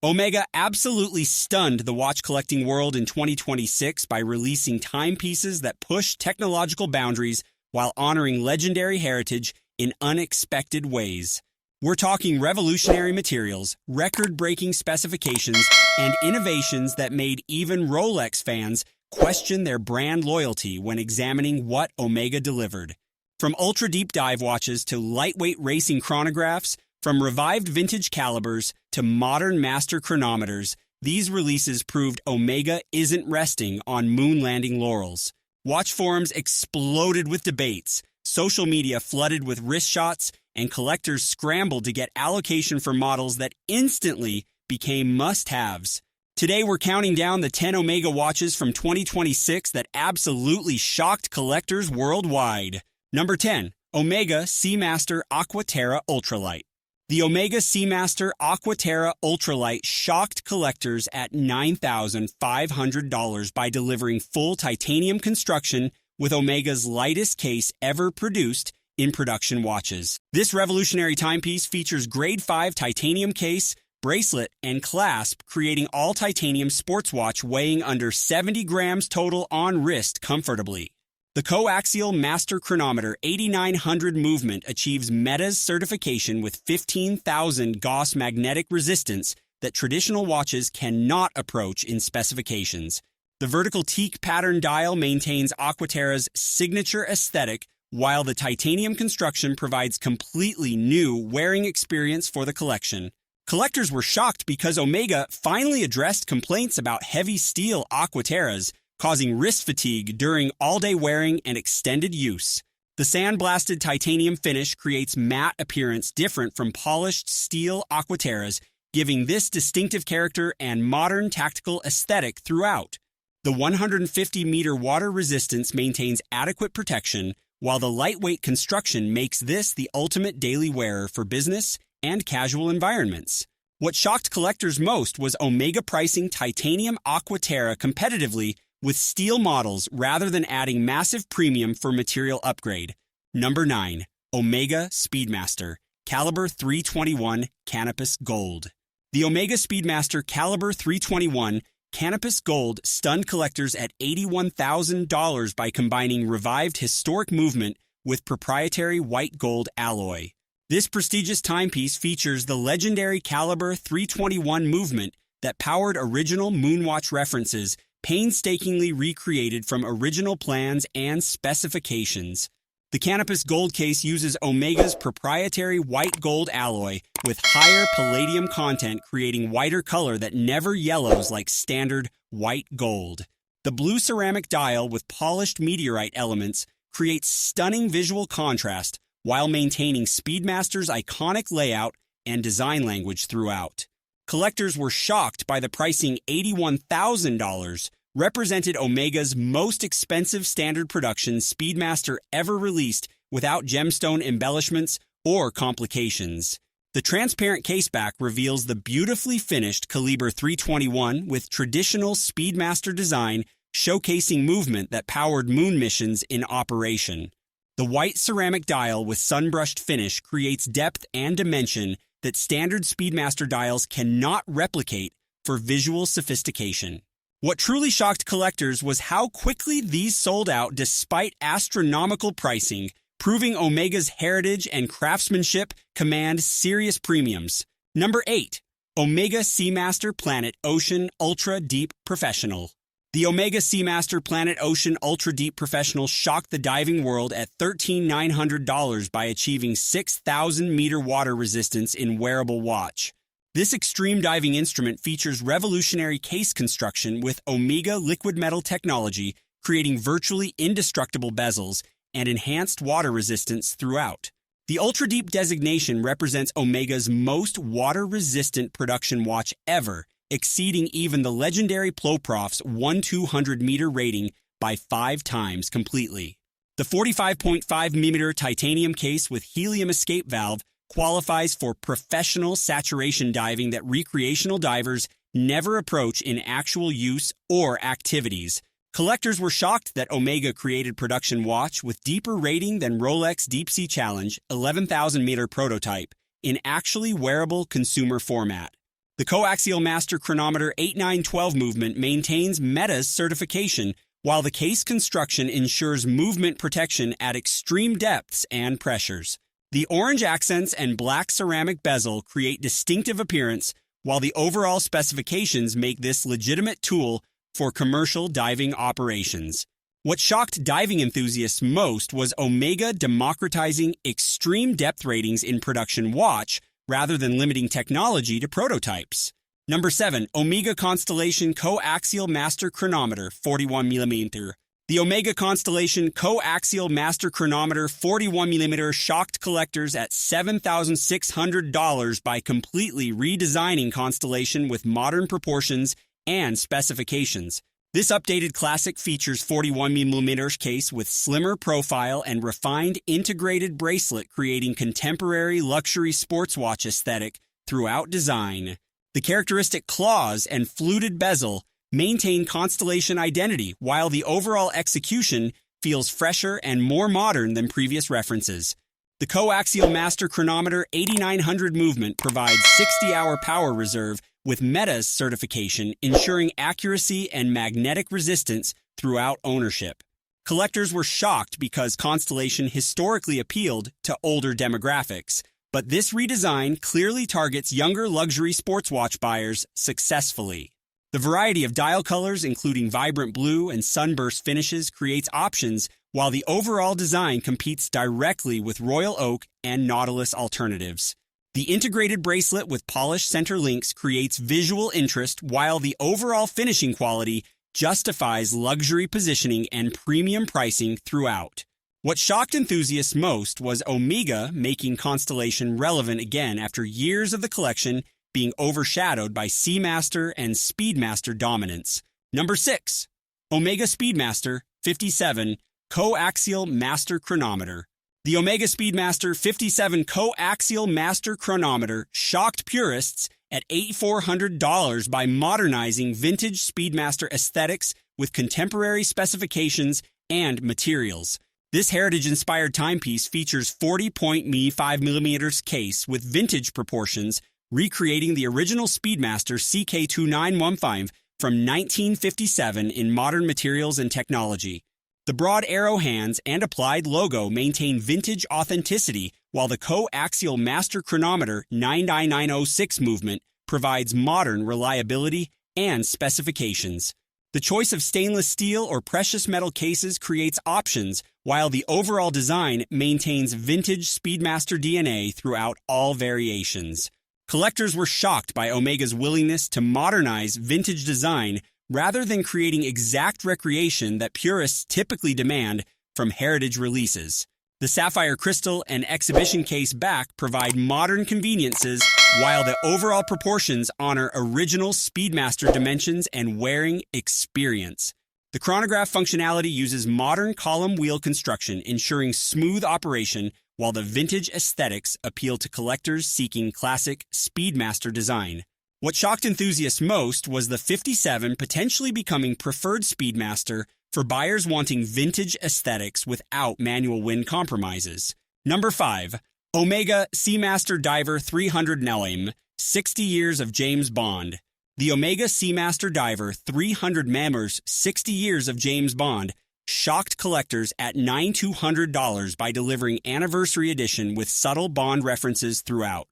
Omega absolutely stunned the watch collecting world in 2026 by releasing timepieces that push technological boundaries while honoring legendary heritage in unexpected ways. We're talking revolutionary materials, record-breaking specifications, and innovations that made even Rolex fans question their brand loyalty when examining what Omega delivered. From ultra-deep dive watches to lightweight racing chronographs, from revived vintage calibers to modern master chronometers, these releases proved Omega isn't resting on moon landing laurels. Watch forums exploded with debates, social media flooded with wrist shots, and collectors scrambled to get allocation for models that instantly became must-haves. Today we're counting down the 10 Omega watches from 2026 that absolutely shocked collectors worldwide. Number 10. Omega Seamaster Aqua Terra Ultralite. The Omega Seamaster Aqua Terra Ultralite shocked collectors at $9,500 by delivering full titanium construction with Omega's lightest case ever produced in production watches. This revolutionary timepiece features grade 5 titanium case, bracelet, and clasp, creating all titanium sports watch weighing under 70 grams total on wrist comfortably. The coaxial master chronometer 8900 movement achieves Meta's certification with 15,000 Gauss magnetic resistance that traditional watches cannot approach in specifications. The vertical teak pattern dial maintains Aquaterra's signature aesthetic, while the titanium construction provides completely new wearing experience for the collection. Collectors were shocked because Omega finally addressed complaints about heavy steel Aquaterras, causing wrist fatigue during all-day wearing and extended use. The sandblasted titanium finish creates matte appearance different from polished steel Aquaterras, giving this distinctive character and modern tactical aesthetic throughout. The 150-meter water resistance maintains adequate protection, while the lightweight construction makes this the ultimate daily wearer for business and casual environments. What shocked collectors most was Omega pricing titanium Aquaterra competitively with steel models rather than adding massive premium for material upgrade. Number 9. Omega Speedmaster Caliber 321 Canopus Gold. The Omega Speedmaster Caliber 321 Canopus Gold stunned collectors at $81,000 by combining revived historic movement with proprietary white gold alloy. This prestigious timepiece features the legendary Caliber 321 movement that powered original Moonwatch references, painstakingly recreated from original plans and specifications. The Canopus Gold case uses Omega's proprietary white gold alloy with higher palladium content, creating whiter color that never yellows like standard white gold. The blue ceramic dial with polished meteorite elements creates stunning visual contrast while maintaining Speedmaster's iconic layout and design language throughout. Collectors were shocked by the pricing. $81,000 represented Omega's most expensive standard production Speedmaster ever released without gemstone embellishments or complications. The transparent caseback reveals the beautifully finished Caliber 321 with traditional Speedmaster design, showcasing movement that powered moon missions in operation. The white ceramic dial with sunbrushed finish creates depth and dimension that standard Speedmaster dials cannot replicate for visual sophistication. What truly shocked collectors was how quickly these sold out despite astronomical pricing, proving Omega's heritage and craftsmanship command serious premiums. Number 8. Omega Seamaster Planet Ocean Ultra Deep Professional. The Omega Seamaster Planet Ocean Ultra Deep Professional shocked the diving world at $13,900 by achieving 6,000-meter water resistance in wearable watch. This extreme diving instrument features revolutionary case construction with Omega liquid metal technology, creating virtually indestructible bezels and enhanced water resistance throughout. The Ultra Deep designation represents Omega's most water-resistant production watch ever, exceeding even the legendary Ploprof's 1/200-meter rating by 5 times completely. The 45.5mm titanium case with helium escape valve qualifies for professional saturation diving that recreational divers never approach in actual use or activities. Collectors were shocked that Omega created production watch with deeper rating than Rolex Deep Sea Challenge 11,000-meter prototype in actually wearable consumer format. The Coaxial Master Chronometer 8912 movement maintains Meta's certification, while the case construction ensures movement protection at extreme depths and pressures. The orange accents and black ceramic bezel create distinctive appearance, while the overall specifications make this legitimate tool for commercial diving operations. What shocked diving enthusiasts most was Omega democratizing extreme depth ratings in production watch rather than limiting technology to prototypes. Number 7. Omega Constellation Coaxial Master Chronometer 41mm. The Omega Constellation Coaxial Master Chronometer 41mm shocked collectors at $7,600 by completely redesigning Constellation with modern proportions and specifications. This updated classic features 41mm case with slimmer profile and refined integrated bracelet, creating contemporary luxury sports watch aesthetic throughout design. The characteristic claws and fluted bezel maintain Constellation identity, while the overall execution feels fresher and more modern than previous references. The Coaxial Master Chronometer 8900 movement provides 60-hour power reserve with Meta's certification, ensuring accuracy and magnetic resistance throughout ownership. Collectors were shocked because Constellation historically appealed to older demographics, but this redesign clearly targets younger luxury sports watch buyers successfully. The variety of dial colors, including vibrant blue and sunburst finishes, creates options, while the overall design competes directly with Royal Oak and Nautilus alternatives. The integrated bracelet with polished center links creates visual interest, while the overall finishing quality justifies luxury positioning and premium pricing throughout. What shocked enthusiasts most was Omega making Constellation relevant again after years of the collection being overshadowed by Seamaster and Speedmaster dominance. Number 6. Omega Speedmaster 57 Coaxial Master Chronometer. The Omega Speedmaster 57 Coaxial Master Chronometer shocked purists at $8,400 by modernizing vintage Speedmaster aesthetics with contemporary specifications and materials. This heritage-inspired timepiece features 40.5mm case with vintage proportions, recreating the original Speedmaster CK2915 from 1957 in modern materials and technology. The broad arrow hands and applied logo maintain vintage authenticity, while the Coaxial Master Chronometer 99906 movement provides modern reliability and specifications. The choice of stainless steel or precious metal cases creates options, while the overall design maintains vintage Speedmaster DNA throughout all variations. Collectors were shocked by Omega's willingness to modernize vintage design rather than creating exact recreation that purists typically demand from heritage releases. The sapphire crystal and exhibition case back provide modern conveniences, while the overall proportions honor original Speedmaster dimensions and wearing experience. The chronograph functionality uses modern column wheel construction, ensuring smooth operation, while the vintage aesthetics appeal to collectors seeking classic Speedmaster design. What shocked enthusiasts most was the 57 potentially becoming preferred Speedmaster for buyers wanting vintage aesthetics without manual wind compromises. Number 5. Omega Seamaster Diver 300 mm, 60 Years of James Bond. The Omega Seamaster Diver 300 mm, 60 Years of James Bond shocked collectors at $9,200 by delivering Anniversary Edition with subtle Bond references throughout.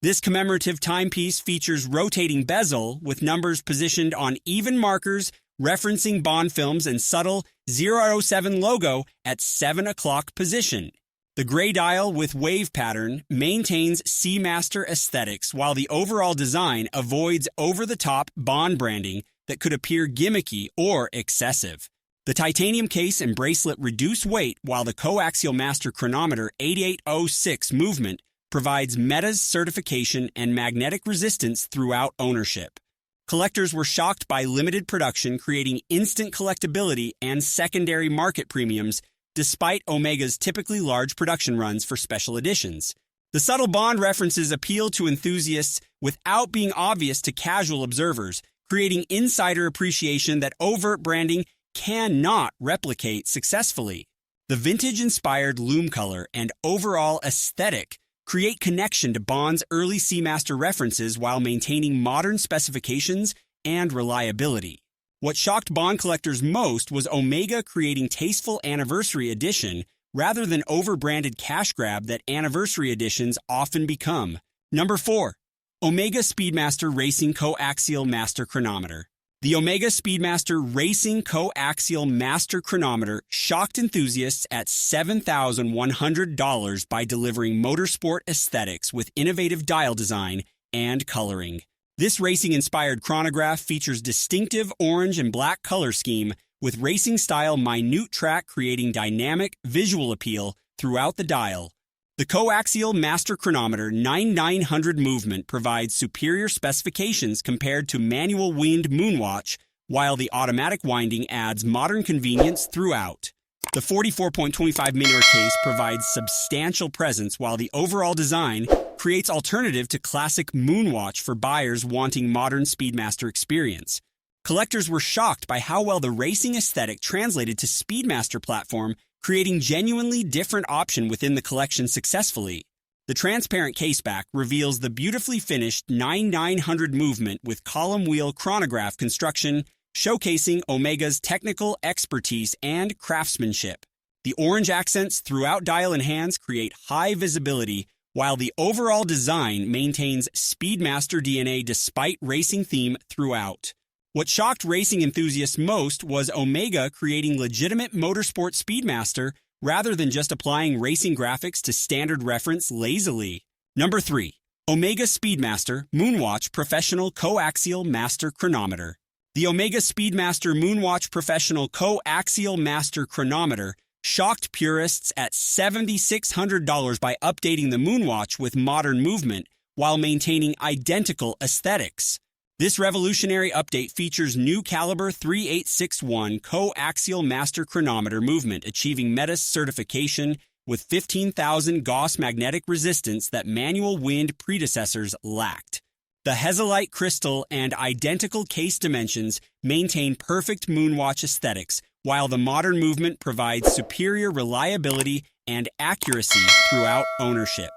This commemorative timepiece features rotating bezel with numbers positioned on even markers referencing Bond films and subtle 007 logo at 7 o'clock position. The gray dial with wave pattern maintains Seamaster aesthetics, while the overall design avoids over-the-top Bond branding that could appear gimmicky or excessive. The titanium case and bracelet reduce weight, while the Coaxial Master Chronometer 8806 movement provides Meta's certification and magnetic resistance throughout ownership. Collectors were shocked by limited production, creating instant collectability and secondary market premiums, despite Omega's typically large production runs for special editions. The subtle Bond references appeal to enthusiasts without being obvious to casual observers, creating insider appreciation that overt branding cannot replicate successfully. The vintage-inspired lume color and overall aesthetic create connection to Bond's early Seamaster references while maintaining modern specifications and reliability. What shocked Bond collectors most was Omega creating tasteful Anniversary Edition rather than over-branded cash grab that Anniversary Editions often become. Number 4. Omega Speedmaster Racing Coaxial Master Chronometer. The Omega Speedmaster Racing Coaxial Master Chronometer shocked enthusiasts at $7,100 by delivering motorsport aesthetics with innovative dial design and coloring. This racing-inspired chronograph features distinctive orange and black color scheme with racing-style minute track creating dynamic visual appeal throughout the dial. The Coaxial Master Chronometer 9900 movement provides superior specifications compared to manual wind Moonwatch, while the automatic winding adds modern convenience throughout. The 44.25mm case provides substantial presence, while the overall design creates alternative to classic Moonwatch for buyers wanting modern Speedmaster experience. Collectors were shocked by how well the racing aesthetic translated to Speedmaster platform, creating genuinely different option within the collection successfully. The transparent caseback reveals the beautifully finished 9900 movement with column wheel chronograph construction, showcasing Omega's technical expertise and craftsmanship. The orange accents throughout dial and hands create high visibility, while the overall design maintains Speedmaster DNA despite racing theme throughout. What shocked racing enthusiasts most was Omega creating legitimate motorsport Speedmaster rather than just applying racing graphics to standard reference lazily. Number 3. Omega Speedmaster Moonwatch Professional Coaxial Master Chronometer. The Omega Speedmaster Moonwatch Professional Coaxial Master Chronometer shocked purists at $7,600 by updating the Moonwatch with modern movement while maintaining identical aesthetics. This revolutionary update features new Caliber 3861 Coaxial Master Chronometer movement achieving METAS certification with 15,000 Gauss magnetic resistance that manual wind predecessors lacked. The Hezolite crystal and identical case dimensions maintain perfect Moonwatch aesthetics, while the modern movement provides superior reliability and accuracy throughout ownership.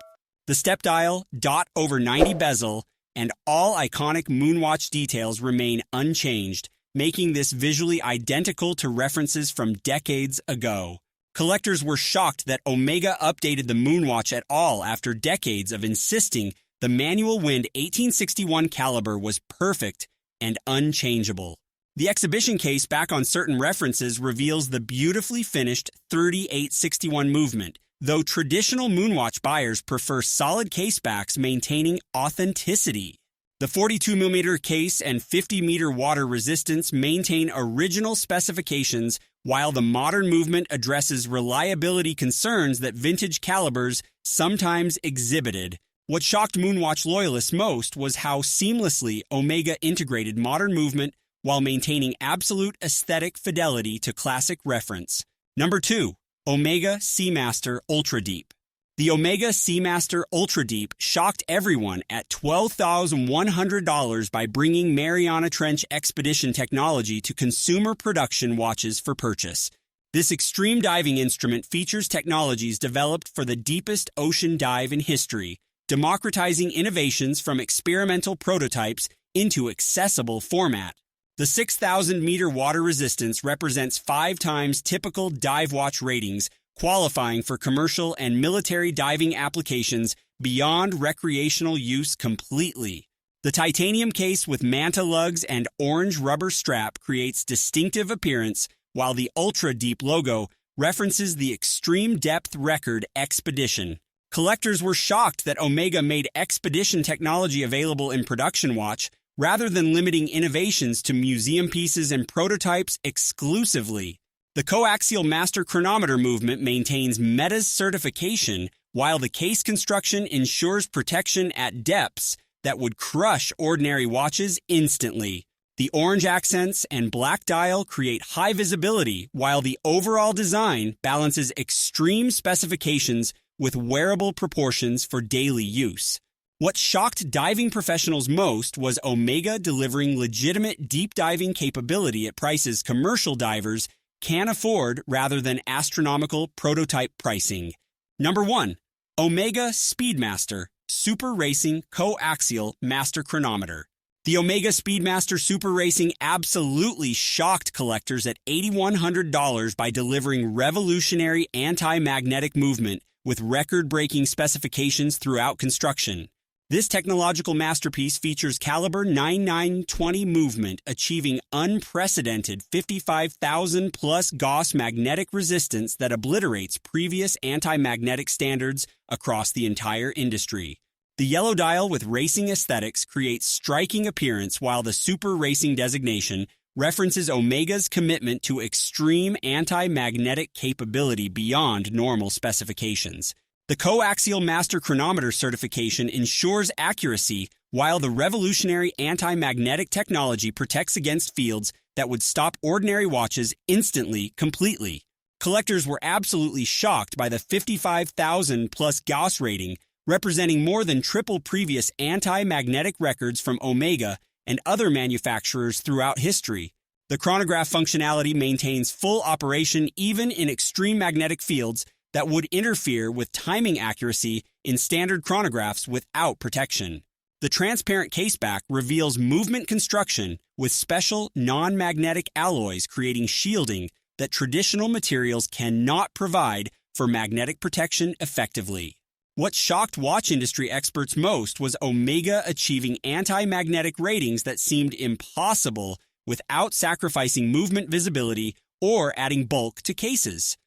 The step dial, .over 90 bezel, and all iconic Moonwatch details remain unchanged, making this visually identical to references from decades ago. Collectors were shocked that Omega updated the Moonwatch at all after decades of insisting the manual wind 1861 caliber was perfect and unchangeable. The exhibition case back on certain references reveals the beautifully finished 3861 movement, though traditional Moonwatch buyers prefer solid casebacks maintaining authenticity. The 42mm case and 50-meter water resistance maintain original specifications, while the modern movement addresses reliability concerns that vintage calibers sometimes exhibited. What shocked Moonwatch loyalists most was how seamlessly Omega integrated modern movement while maintaining absolute aesthetic fidelity to classic reference. Number 2. Omega Seamaster Ultra Deep. The Omega Seamaster Ultra Deep shocked everyone at $12,100 by bringing Mariana Trench expedition technology to consumer production watches for purchase. This extreme diving instrument features technologies developed for the deepest ocean dive in history, democratizing innovations from experimental prototypes into accessible format. The 6,000-meter water resistance represents 5 times typical dive watch ratings, qualifying for commercial and military diving applications beyond recreational use completely. The titanium case with manta lugs and orange rubber strap creates distinctive appearance, while the Ultra Deep logo references the extreme depth record Expedition. Collectors were shocked that Omega made Expedition technology available in production watch, rather than limiting innovations to museum pieces and prototypes exclusively. The Coaxial Master Chronometer movement maintains METAS certification, while the case construction ensures protection at depths that would crush ordinary watches instantly. The orange accents and black dial create high visibility, while the overall design balances extreme specifications with wearable proportions for daily use. What shocked diving professionals most was Omega delivering legitimate deep diving capability at prices commercial divers can afford rather than astronomical prototype pricing. Number 1. Omega Speedmaster Super Racing Coaxial Master Chronometer. The Omega Speedmaster Super Racing absolutely shocked collectors at $8,100 by delivering revolutionary anti-magnetic movement with record-breaking specifications throughout construction. This technological masterpiece features caliber 9920 movement, achieving unprecedented 55,000 plus Gauss magnetic resistance that obliterates previous anti-magnetic standards across the entire industry. The yellow dial with racing aesthetics creates striking appearance, while the Super Racing designation references Omega's commitment to extreme anti-magnetic capability beyond normal specifications. The Coaxial Master Chronometer certification ensures accuracy, while the revolutionary anti-magnetic technology protects against fields that would stop ordinary watches instantly, completely. Collectors were absolutely shocked by the 55,000 plus Gauss rating, representing more than triple previous anti-magnetic records from Omega and other manufacturers throughout history. The chronograph functionality maintains full operation even in extreme magnetic fields that would interfere with timing accuracy in standard chronographs without protection. The transparent caseback reveals movement construction with special non-magnetic alloys, creating shielding that traditional materials cannot provide for magnetic protection effectively. What shocked watch industry experts most was Omega achieving anti-magnetic ratings that seemed impossible without sacrificing movement visibility or adding bulk to cases.